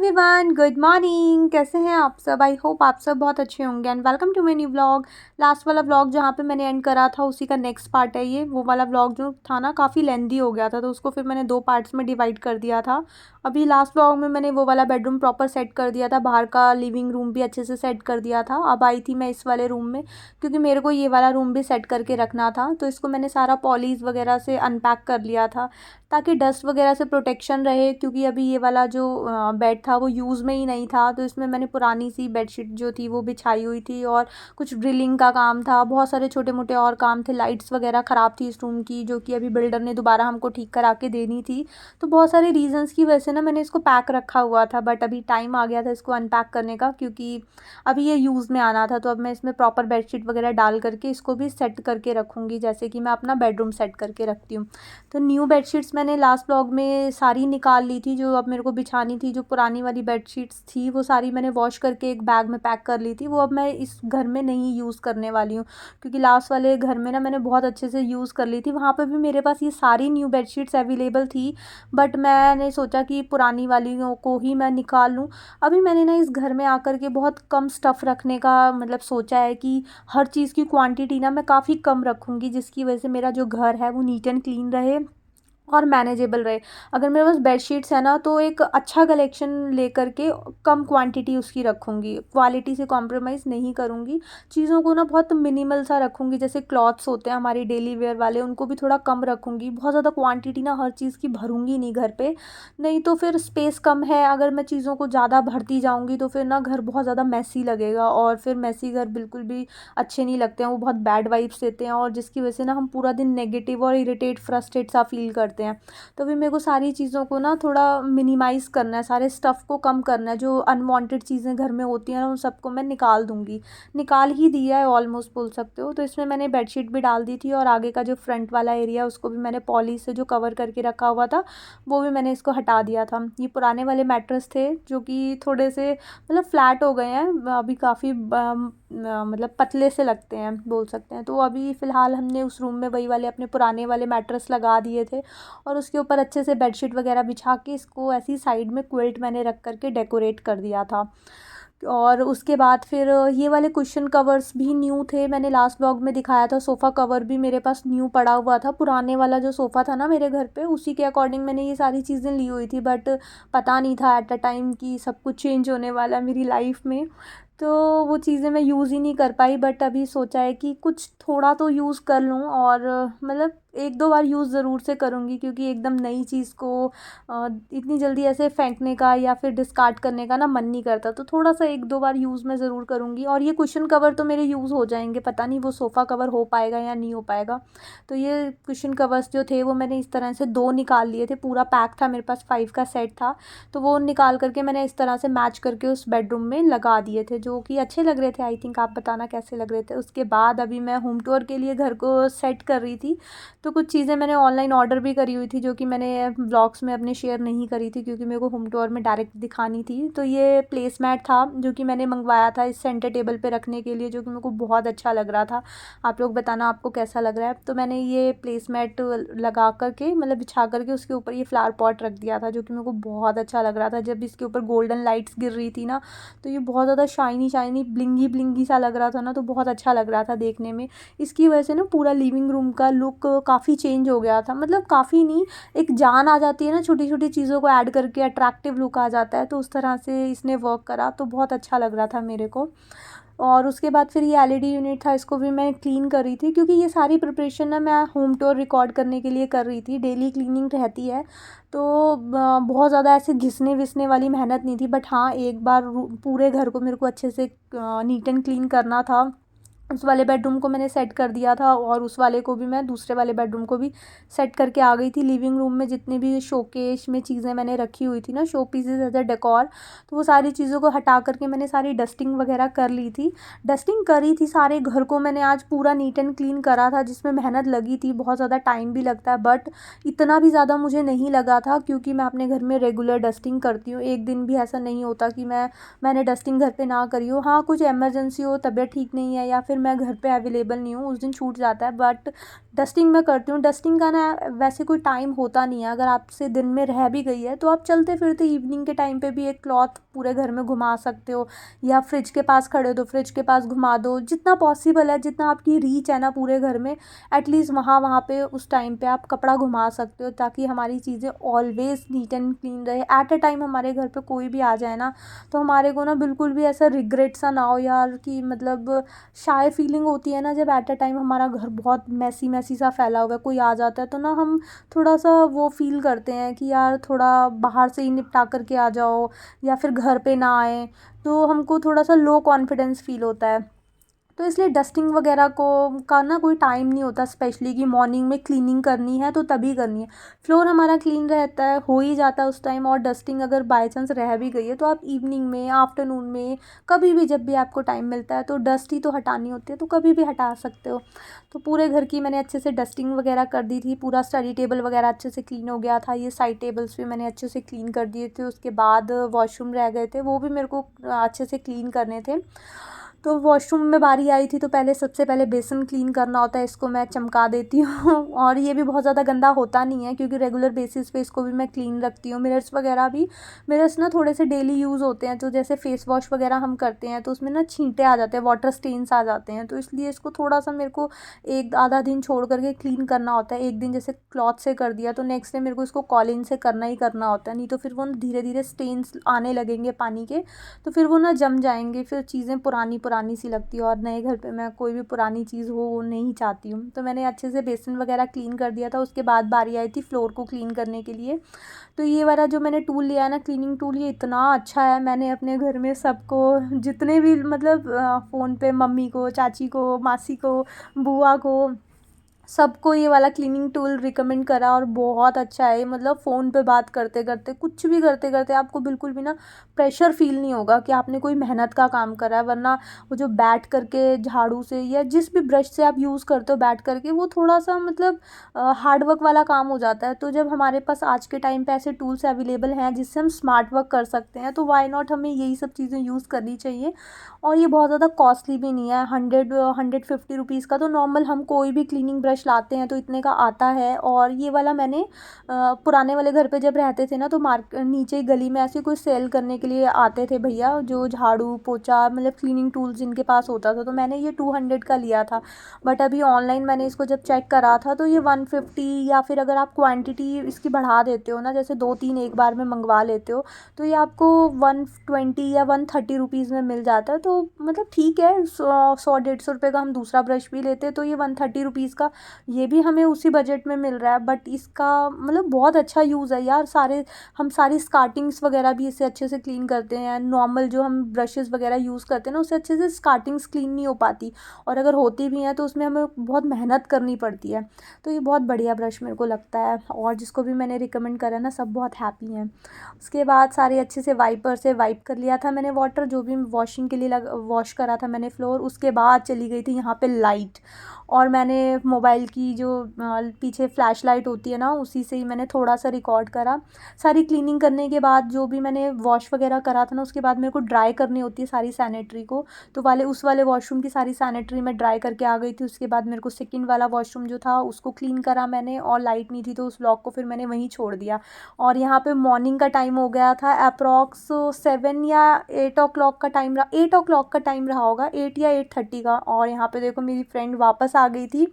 Everyone, good morning. कैसे हैं आप सब? आई होप आप सब बहुत अच्छे होंगे and welcome to my new vlog. Last वाला व्लॉग जहाँ पे मैंने एंड करा था उसी का नेक्स्ट पार्ट है ये। वो वाला व्लॉग जो था ना काफ़ी लेंदी हो गया था, तो उसको फिर मैंने 2 पार्ट्स में डिवाइड कर दिया था। अभी लास्ट व्लॉग में मैंने वो वाला बेडरूम प्रॉपर सेट कर दिया था, बाहर का लिविंग रूम भी अच्छे से सेट कर दिया था। अब आई थी मैं इस वाले रूम में, क्योंकि मेरे को ये वाला रूम भी सेट करके रखना था। तो इसको मैंने सारा पॉलीज वगैरह से अनपैक कर लिया था ताकि डस्ट वगैरह से प्रोटेक्शन रहे, क्योंकि अभी ये वाला जो बेड था वो यूज़ में ही नहीं था। तो इसमें मैंने पुरानी सी बेडशीट जो थी वो बिछाई हुई थी, और कुछ ड्रिलिंग का काम था, बहुत सारे छोटे मोटे और काम थे। लाइट्स वगैरह ख़राब थी इस रूम की, जो कि अभी बिल्डर ने दोबारा हमको ठीक करा के देनी थी। तो बहुत सारे रीजंस की वजह से ना मैंने इसको पैक रखा हुआ था, बट अभी टाइम आ गया था इसको अनपैक करने का, क्योंकि अभी ये यूज़ में आना था। तो अब मैं इसमें प्रॉपर बेडशीट वगैरह डाल करके इसको भी सेट करके रखूँगी, जैसे कि मैं अपना बेडरूम सेट करके रखती हूँ। तो न्यू बेडशीट्स मैंने लास्ट व्लॉग में सारी निकाल ली थी, जो अब मेरे को बिछानी थी। जो पुरानी वाली बेडशीट्स थी वो सारी मैंने वॉश करके एक बैग में पैक कर ली थी। वो अब मैं इस घर में नहीं यूज़ करने वाली हूँ, क्योंकि लास्ट वाले घर में ना मैंने बहुत अच्छे से यूज़ कर ली थी। वहाँ पर भी मेरे पास ये सारी न्यू बेडशीट्स अवेलेबल थी, बट मैंने सोचा कि पुरानी वालियों को ही मैं निकाल लूँ। अभी मैंने ना इस घर में आकर के बहुत कम स्टफ़ रखने का मतलब सोचा है कि हर चीज़ की क्वांटिटी ना मैं काफ़ी कम रखूँगी, जिसकी वजह से मेरा जो घर है वो नीट एंड क्लीन रहे और मैनेजेबल रहे। अगर मेरे पास बेडशीट्स है ना, तो एक अच्छा कलेक्शन लेकर के कम क्वांटिटी उसकी रखूँगी, क्वालिटी से कॉम्प्रोमाइज़ नहीं करूँगी। चीज़ों को ना बहुत मिनिमल सा रखूँगी, जैसे क्लॉथ्स होते हैं हमारी डेली वेयर वाले, उनको भी थोड़ा कम रखूँगी। बहुत ज़्यादा क्वांटिटी ना हर चीज़ की भरूँगी नहीं घर पे, नहीं तो फिर स्पेस कम है। अगर मैं चीज़ों को ज़्यादा भरती जाऊँगी तो फिर ना घर बहुत ज़्यादा मेसी लगेगा, और फिर मेसी घर बिल्कुल भी अच्छे नहीं लगते हैं, वो बहुत बैड वाइब्स देते हैं, और जिसकी वजह से ना हम पूरा दिन नेगेटिव और इरिटेट फ्रस्ट्रेट सा फील करते हैं। तो फिर मेरे को सारी चीज़ों को ना थोड़ा मिनिमाइज़ करना है, सारे स्टफ़ को कम करना है। जो अनवांटेड चीज़ें घर में होती हैं ना, उन सबको मैं निकाल दूँगी। निकाल ही दिया है ऑलमोस्ट बोल सकते हो। तो इसमें मैंने बेडशीट भी डाल दी थी, और आगे का जो फ्रंट वाला एरिया उसको भी मैंने पॉली से जो कवर करके रखा हुआ था वो भी मैंने इसको हटा दिया था। ये पुराने वाले मैट्रेस थे जो कि थोड़े से मतलब फ्लैट हो गए हैं, अभी काफ़ी मतलब पतले से लगते हैं बोल सकते हैं। तो अभी फ़िलहाल हमने उस रूम में वही वाले अपने पुराने वाले मैट्रेस लगा दिए थे, और उसके ऊपर अच्छे से बेडशीट वगैरह बिछा के इसको ऐसी साइड में क्विल्ट मैंने रख करके डेकोरेट कर दिया था। और उसके बाद फिर ये वाले कुशन कवर्स भी न्यू थे, मैंने लास्ट व्लॉग में दिखाया था। सोफ़ा कवर भी मेरे पास न्यू पड़ा हुआ था, पुराने वाला जो सोफ़ा था ना मेरे घर पे, उसी के अकॉर्डिंग मैंने ये सारी चीज़ें ली हुई थी, बट पता नहीं था एट अ टाइम कि सब कुछ चेंज होने वाला है मेरी लाइफ में। तो वो चीज़ें मैं यूज़ ही नहीं कर पाई, बट अभी सोचा है कि कुछ थोड़ा तो यूज़ कर लूँ, और मतलब 1-2 बार यूज़ ज़रूर से करूँगी, क्योंकि एकदम नई चीज़ को इतनी जल्दी ऐसे फेंकने का या फिर डिस्कार्ड करने का ना मन नहीं करता। तो थोड़ा-सा 1-2 बार यूज़ मैं ज़रूर करूँगी, और ये कुशन कवर तो मेरे यूज़ हो जाएँगे, पता नहीं वो सोफ़ा कवर हो पाएगा या नहीं हो पाएगा। तो ये कुशन कवर्स जो थे वो मैंने इस तरह से 2 निकाल लिए थे, पूरा पैक था मेरे पास, 5 का सेट था। तो वो निकाल कर के मैंने इस तरह से मैच करके उस बेडरूम में लगा दिए थे, जो कि अच्छे लग रहे थे। आई थिंक आप बताना कैसे लग रहे थे। उसके बाद अभी मैं होम टूर के लिए घर को सेट कर रही थी, तो कुछ चीज़ें मैंने ऑनलाइन ऑर्डर भी करी हुई थी, जो कि मैंने व्लॉग्स में अपने शेयर नहीं करी थी, क्योंकि मेरे को होम टूर में डायरेक्ट दिखानी थी। तो ये प्लेस मैट था जो कि मैंने मंगवाया था इस सेंटर टेबल पे रखने के लिए, जो कि मेरे को बहुत अच्छा लग रहा था। आप लोग बताना आपको कैसा लग रहा है। तो मैंने ये प्लेस मैट लगा कर के मतलब बिछा कर के उसके ऊपर ये फ्लावर पॉट रख दिया था, जो कि मेरे को बहुत अच्छा लग रहा था। जब इसके ऊपर गोल्डन लाइट्स गिर रही थी ना, तो ये बहुत ज़्यादा शाइनी शाइनी ब्लिंगी ब्लिंगी सा लग रहा था ना, तो बहुत अच्छा लग रहा था देखने में। इसकी वजह से ना पूरा लिविंग रूम का लुक काफ़ी चेंज हो गया था, मतलब काफ़ी नहीं, एक जान आ जाती है ना, छोटी छोटी चीज़ों को ऐड करके अट्रैक्टिव लुक आ जाता है। तो उस तरह से इसने वर्क करा, तो बहुत अच्छा लग रहा था मेरे को। और उसके बाद फिर ये एलईडी यूनिट था, इसको भी मैं क्लीन कर रही थी, क्योंकि ये सारी प्रिपरेशन ना मैं होम टूर रिकॉर्ड करने के लिए कर रही थी। डेली क्लीनिंग रहती है, तो बहुत ज़्यादा ऐसे घिसने विसने वाली मेहनत नहीं थी, बट हाँ एक बार पूरे घर को मेरे को अच्छे से नीट एंड क्लीन करना था। उस वाले बेडरूम को मैंने सेट कर दिया था, और उस वाले को भी मैं दूसरे वाले बेडरूम को भी सेट करके आ गई थी। लिविंग रूम में जितने भी शोकेस में चीज़ें मैंने रखी हुई थी ना, show pieces as a decor, तो वो सारी चीज़ों को हटा करके मैंने सारी डस्टिंग वगैरह कर ली थी। डस्टिंग करी थी, सारे घर को मैंने आज पूरा नीट एंड क्लीन करा था, जिसमें मेहनत लगी थी, बहुत ज़्यादा टाइम भी लगता है, बट इतना भी ज़्यादा मुझे नहीं लगा था, क्योंकि मैं अपने घर में रेगुलर डस्टिंग करती हूँ। एक दिन भी ऐसा नहीं होता कि मैंने डस्टिंग घर पे ना करी हो। हाँ कुछ इमरजेंसी हो, तबीयत ठीक नहीं है, या फिर मैं घर पे अवेलेबल नहीं हूँ, उस दिन छूट जाता है। बट डस्टिंग मैं करती हूँ। डस्टिंग का ना वैसे कोई टाइम होता नहीं है, अगर आपसे दिन में रह भी गई है तो आप चलते फिरते इवनिंग के टाइम पे भी एक क्लॉथ पूरे घर में घुमा सकते हो, या फ्रिज के पास खड़े हो तो फ्रिज के पास घुमा दो, जितना पॉसिबल है, जितना आपकी रीच है ना पूरे घर में, एटलीस्ट वहाँ वहाँ पे उस टाइम पे आप कपड़ा घुमा सकते हो, ताकि हमारी चीज़ें ऑलवेज़ नीट एंड क्लीन रहे। एट अ टाइम हमारे घर पे कोई भी आ जाए ना, तो हमारे को ना बिल्कुल भी ऐसा रिग्रेट सा ना हो यार, कि मतलब शाय फीलिंग होती है ना जब एट अ टाइम हमारा घर बहुत मैसी मैसी सा फैला हुआ है, कोई आ जाता है तो ना हम थोड़ा सा वो फील करते हैं कि यार थोड़ा बाहर से ही निपटा करके आ जाओ, या फिर घर पे ना आए, तो हमको थोड़ा सा लो कॉन्फिडेंस फील होता है। तो इसलिए डस्टिंग वगैरह को का ना कोई टाइम नहीं होता, स्पेशली कि मॉर्निंग में क्लीनिंग करनी है तो तभी करनी है। फ्लोर हमारा क्लीन रहता है, हो ही जाता है उस टाइम। और डस्टिंग अगर बाय चांस रह भी गई है तो आप इवनिंग में, आफ्टरनून में, कभी भी जब भी आपको टाइम मिलता है तो डस्ट ही तो हटानी होती है, तो कभी भी हटा सकते हो। तो पूरे घर की मैंने अच्छे से डस्टिंग वगैरह कर दी थी, पूरा स्टडी टेबल वगैरह अच्छे से क्लीन हो गया था, ये साइड टेबल्स भी मैंने अच्छे से क्लीन कर दिए थे। उसके बाद वॉशरूम रह गए थे, वो भी मेरे को अच्छे से क्लीन करने थे। तो वॉशरूम में बारी आई थी तो पहले सबसे पहले बेसिन क्लीन करना होता है, इसको मैं चमका देती हूँ और ये भी बहुत ज़्यादा गंदा होता नहीं है, क्योंकि रेगुलर बेसिस पे इसको भी मैं क्लीन रखती हूँ। मिरर्स वगैरह भी, मिरर्स ना थोड़े से डेली यूज़ होते हैं, तो जैसे फेस वॉश वगैरह हम करते हैं तो उसमें ना छींटे आ जाते हैं, वाटर स्टेन्स आ जाते हैं, तो इसलिए इसको थोड़ा सा मेरे को एक आधा दिन छोड़ करके क्लीन करना होता है। एक दिन जैसे क्लॉथ से कर दिया तो नेक्स्ट डे मेरे को इसको कॉलिन से करना ही करना होता है, नहीं तो फिर वो धीरे धीरे स्टेन्स आने लगेंगे पानी के, तो फिर वो ना जम जाएंगे, फिर चीज़ें पुरानी पुरानी सी लगती है। और नए घर पे मैं कोई भी पुरानी चीज़ हो वो नहीं चाहती हूँ। तो मैंने अच्छे से बेसिन वगैरह क्लीन कर दिया था। उसके बाद बारी आई थी फ्लोर को क्लीन करने के लिए। तो ये वाला जो मैंने टूल लिया है ना, क्लीनिंग टूल, ये इतना अच्छा है। मैंने अपने घर में सबको, जितने भी मतलब फ़ोन पे मम्मी को, चाची को, मासी को, बुआ को, सबको ये वाला क्लीनिंग टूल रिकमेंड करा और बहुत अच्छा है। मतलब फ़ोन पे बात करते करते, कुछ भी करते करते आपको बिल्कुल भी ना प्रेशर फील नहीं होगा कि आपने कोई मेहनत का काम करा है। वरना वो जो बैठ करके झाड़ू से या जिस भी ब्रश से आप यूज़ करते हो बैठ करके, वो थोड़ा सा मतलब हार्ड वर्क वाला काम हो जाता है। तो जब हमारे पास आज के टाइम पे ऐसे टूल्स अवेलेबल हैं जिससे हम स्मार्ट वर्क कर सकते हैं, तो वाई नॉट हमें यही सब चीज़ें यूज़ करनी चाहिए। और ये बहुत ज़्यादा कॉस्टली भी नहीं है, 150 रुपीज़ का तो नॉर्मल हम कोई भी क्लीनिंग ब्रश लाते हैं तो इतने का आता है। और ये वाला मैंने पुराने वाले घर पे जब रहते थे ना, तो नीचे ही गली में ऐसे कोई सेल करने के लिए आते थे भैया, जो झाड़ू पोछा मतलब क्लीनिंग टूल्स जिनके पास होता था, तो मैंने ये 200 का लिया था। बट अभी ऑनलाइन मैंने इसको जब चेक करा था तो ये 150, या फिर अगर आप क्वांटिटी इसकी बढ़ा देते हो ना, जैसे 2-3 एक बार में मंगवा लेते हो, तो ये आपको 120 या 130 रुपीज़ में मिल जाता है। तो मतलब ठीक है, 100-150 रुपये का हम दूसरा ब्रश भी लेते हैं तो ये 130 रुपीज़ का ये भी हमें उसी बजट में मिल रहा है। बट इसका मतलब बहुत अच्छा यूज़ है यार। हम सारी स्कार्टिंग्स वगैरह भी इससे अच्छे से क्लीन करते हैं। नॉर्मल जो हम ब्रशेज़ वगैरह यूज़ करते हैं ना, उससे अच्छे से स्कार्टिंग्स क्लीन नहीं हो पाती, और अगर होती भी हैं तो उसमें हमें बहुत मेहनत करनी पड़ती है। तो ये बहुत बढ़िया ब्रश मेरे को लगता है, और जिसको भी मैंने रिकमेंड करा ना, सब बहुत हैप्पी हैं। उसके बाद सारे अच्छे से वाइपर से वाइप कर लिया था मैंने वाटर, जो भी वॉशिंग के लिए वॉश करा था मैंने फ्लोर। उसके बाद चली गई थी यहाँ पे लाइट, और मैंने मोबाइल की जो पीछे फ्लैश लाइट होती है ना, उसी से ही मैंने थोड़ा सा रिकॉर्ड करा। सारी क्लीनिंग करने के बाद जो भी मैंने वॉश वगैरह करा था ना, उसके बाद मेरे को ड्राई करनी होती है सारी सैनिटरी को। तो उस वाले वॉशरूम की सारी सैनिटरी मैं ड्राई करके आ गई थी। उसके बाद मेरे को सेकंड वाला वॉशरूम जो था उसको क्लीन करा मैंने, और लाइट नहीं थी तो उस व्लॉग को फिर मैंने वहीं छोड़ दिया। और यहाँ पे मॉर्निंग का टाइम हो गया था, अप्रॉक्स 7 या 8 ओ क्लॉक का टाइम रहा, 8 ओ क्लॉक का टाइम रहा होगा, 8 या 8:30 का। और यहाँ पे देखो मेरी फ्रेंड वापस आ गई थी,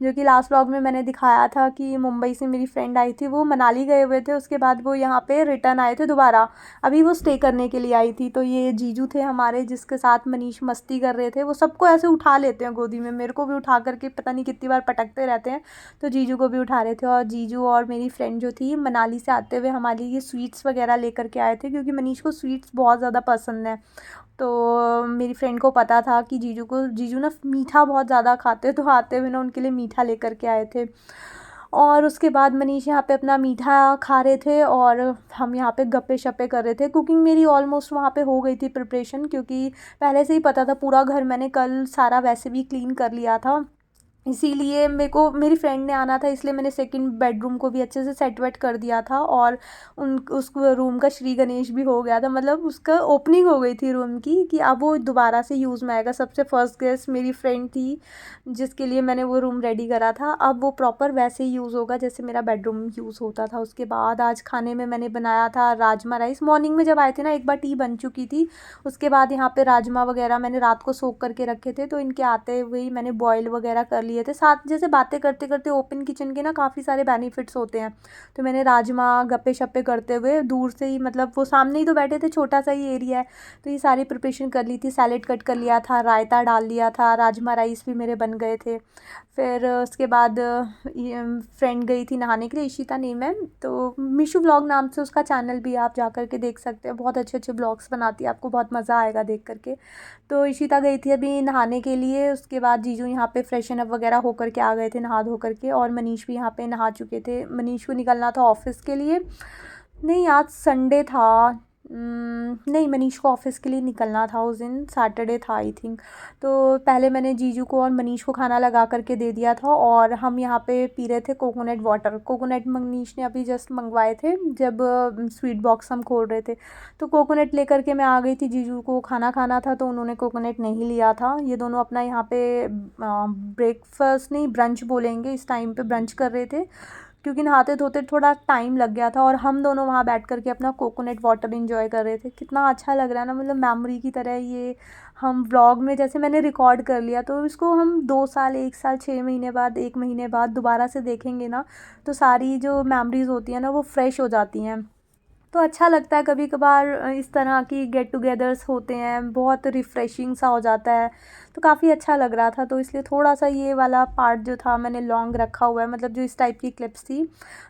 जो कि लास्ट व्लॉग में मैंने दिखाया था कि मुंबई से मेरी फ्रेंड आई थी, वो मनाली गए हुए थे, उसके बाद वो यहाँ पे रिटर्न आए थे दोबारा, अभी वो स्टे करने के लिए आई थी। तो ये जीजू थे हमारे, जिसके साथ मनीष मस्ती कर रहे थे। वो सबको ऐसे उठा लेते हैं गोदी में, मेरे को भी उठा करके पता नहीं कितनी बार पटकते रहते हैं, तो जीजू को भी उठा रहे थे। और जीजू और मेरी फ्रेंड जो थी मनाली से आते हुए हमारे लिए स्वीट्स वगैरह लेकर के आए थे, क्योंकि मनीष को स्वीट्स बहुत ज़्यादा पसंद है। तो मेरी फ्रेंड को पता था कि जीजू ना मीठा बहुत ज़्यादा खाते, तो आते हुए ना उनके लिए मीठा लेकर के आए थे। और उसके बाद मनीष यहाँ पे अपना मीठा खा रहे थे, और हम यहाँ पे गप्पे शप्पे कर रहे थे। कुकिंग मेरी ऑलमोस्ट वहाँ पे हो गई थी प्रिपरेशन, क्योंकि पहले से ही पता था, पूरा घर मैंने कल सारा वैसे भी क्लीन कर लिया था। इसीलिए मेरे को मेरी फ्रेंड ने आना था, इसलिए मैंने सेकंड बेडरूम को भी अच्छे से सेट वेट कर दिया था। और उस रूम का श्री गणेश भी हो गया था, मतलब उसका ओपनिंग हो गई थी रूम की कि अब वो दोबारा से यूज़ में आएगा। सबसे फर्स्ट गेस्ट मेरी फ्रेंड थी जिसके लिए मैंने वो रूम रेडी करा था, अब वो प्रॉपर वैसे ही यूज़ होगा जैसे मेरा बेडरूम यूज़ होता था। उसके बाद आज खाने में मैंने बनाया था राजमा राइस। मॉर्निंग में जब आए थे ना, एक बार टी बन चुकी थी, उसके बाद यहाँ पे राजमा वगैरह मैंने रात को सोख करके रखे थे, तो इनके आते हुए ही मैंने बॉईल वगैरह कर लिए थे। साथ जैसे बातें करते करते ओपन किचन के ना काफ़ी सारे बेनिफिट्स होते हैं। तो मैंने राजमा गप्पे शप्पे करते हुए दूर से ही, मतलब वो सामने ही तो बैठे थे, छोटा सा ही एरिया है, तो ये सारी प्रिपरेशन कर ली थी। सैलेड कट कर लिया था, रायता डाल लिया था, राजमा राइस भी मेरे बन गए थे। फिर उसके बाद फ्रेंड गई थी नहाने के लिए, इशिता नेम है, तो मीशू ब्लॉग नाम से उसका चैनल भी आप जा कर के देख सकते हैं। बहुत अच्छे अच्छे ब्लॉग्स बनाती है, आपको बहुत मज़ा आएगा देख करके। तो इशिता गई थी अभी नहाने के लिए, उसके बाद जीजू यहाँ पे फ्रेशन अप वगैरह होकर के आ गए थे, नहा धो करके। और मनीष भी यहाँ पे नहा चुके थे। मनीष को निकलना था ऑफिस के लिए, नहीं आज संडे था। नहीं, मनीष को ऑफिस के लिए निकलना था उस दिन, सैटरडे था आई थिंक। तो पहले मैंने जीजू को और मनीष को खाना लगा करके दे दिया था, और हम यहाँ पे पी रहे थे कोकोनट वाटर। कोकोनट मनीष ने अभी जस्ट मंगवाए थे जब स्वीट बॉक्स हम खोल रहे थे, तो कोकोनट लेकर के मैं आ गई थी। जीजू को खाना खाना था तो उन्होंने कोकोनट नहीं लिया था। ये दोनों अपना यहाँ पे ब्रेकफास्ट नहीं, ब्रंच बोलेंगे, इस टाइम पे ब्रंच कर रहे थे, क्योंकि नहाते धोते थोड़ा टाइम लग गया था। और हम दोनों वहाँ बैठ कर के अपना कोकोनट वाटर एंजॉय कर रहे थे। कितना अच्छा लग रहा है ना, मतलब मेमोरी की तरह ये हम व्लॉग में जैसे मैंने रिकॉर्ड कर लिया, तो इसको हम 2 साल, 1 साल, 6 महीने बाद, 1 महीने बाद दोबारा से देखेंगे ना, तो सारी जो मेमोरीज होती हैं ना वो फ्रेश हो जाती हैं। तो अच्छा लगता है कभी कभार इस तरह की गेट टुगेदर्स होते हैं, बहुत रिफ़्रेशिंग सा हो जाता है। तो काफ़ी अच्छा लग रहा था, तो इसलिए थोड़ा सा ये वाला पार्ट जो था मैंने लॉन्ग रखा हुआ है, मतलब जो इस टाइप की क्लिप्स थी।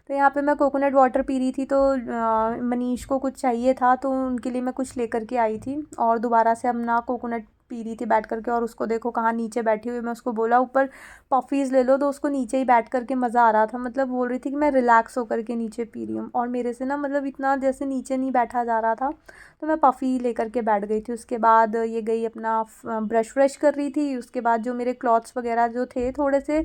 तो यहाँ पे मैं कोकोनट वाटर पी रही थी, तो मनीष को कुछ चाहिए था तो उनके लिए मैं कुछ लेकर के आई थी, और दोबारा से अपना कोकोनट पी रही थी बैठ करके। और उसको देखो कहाँ नीचे बैठी हुई, मैं उसको बोला ऊपर पॉफ़ीज़ ले लो, तो उसको नीचे ही बैठ कर के मज़ा आ रहा था, मतलब बोल रही थी कि मैं रिलैक्स होकर के नीचे पी रही हूँ। और मेरे से ना मतलब इतना जैसे नीचे नहीं बैठा जा रहा था, तो मैं पफ़ी लेकर के बैठ गई थी। उसके बाद ये गई अपना ब्रश व्रश कर रही थी। उसके बाद जो मेरे क्लॉथ्स वगैरह जो थे थोड़े से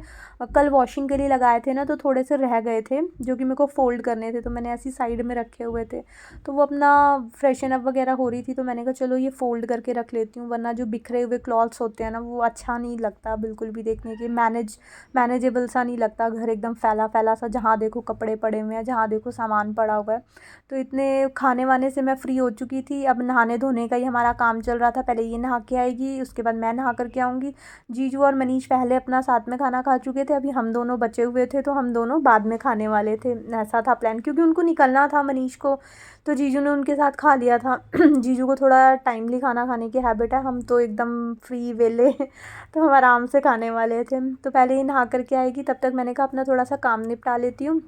कल वॉशिंग के लिए लगाए थे ना, तो थोड़े से रह गए थे जो कि मेरे को फ़ोल्ड करने थे, तो मैंने ऐसी साइड में रखे हुए थे। तो वो अपना फ्रेशन अप वगैरह हो रही थी, तो मैंने कहा चलो ये फ़ोल्ड करके रख लेती हूँ, वरना जो बिखरे हुए क्लॉथ्स होते हैं ना वो अच्छा नहीं लगता बिल्कुल भी देखने के, मैनेजेबल सा नहीं लगता। घर एकदम फैला फैला सा, जहाँ देखो कपड़े पड़े हुए हैं, जहाँ देखो सामान पड़ा हुआ है। तो इतने खाने वाने से मैं फ्री हो चुकी थी, अब नहाने धोने का ही हमारा काम चल रहा था। पहले ये नहा के आएगी, उसके बाद मैं नहा करके आऊँगी। जीजू और मनीष पहले अपना साथ में खाना खा चुके थे, अभी हम दोनों बचे हुए थे, तो हम दोनों बाद में खाने वाले थे, ऐसा था प्लान, क्योंकि उनको निकलना था मनीष को, तो जीजू ने उनके साथ खा लिया था। जीजू को थोड़ा टाइमली खाना खाने की हैबिट है, हम तो एकदम फ्री वेले तो हम आराम से खाने वाले थे। तो पहले ही नहा करके आएगी, तब तक मैंने कहा अपना थोड़ा सा काम निपटा लेती हूँ,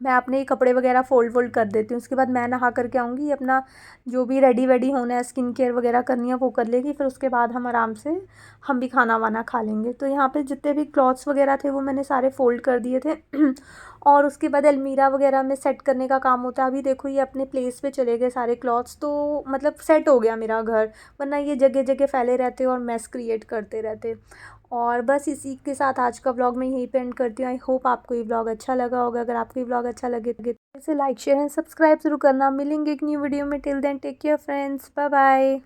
मैं अपने कपड़े वगैरह फ़ोल्ड कर देती हूँ। उसके बाद मैं नहा करके आऊँगी, अपना जो भी रेडी वेडी होना है, स्किन केयर वगैरह करनी है वो कर लेगी, फिर उसके बाद हम आराम से हम भी खाना वाना खा लेंगे। तो यहाँ पे जितने भी क्लॉथ्स वगैरह थे वो मैंने सारे फ़ोल्ड कर दिए थे। और उसके बाद अलमीरा वगैरह में सेट करने का काम होता है। अभी देखो ये अपने प्लेस पे चले गए सारे क्लॉथ्स, तो मतलब सेट हो गया मेरा घर, वरना ये जगह जगह फैले रहते और मेस क्रिएट करते रहते। और बस इसी के साथ आज का व्लॉग मैं यहीं पे एंड करती हूँ। आई होप आपको ये व्लॉग अच्छा लगा होगा। अगर आपको ये व्लॉग अच्छा लगे तो इसे लाइक शेयर एंड सब्सक्राइब जरूर करना। मिलेंगे एक न्यू वीडियो में, till then take care friends, bye bye.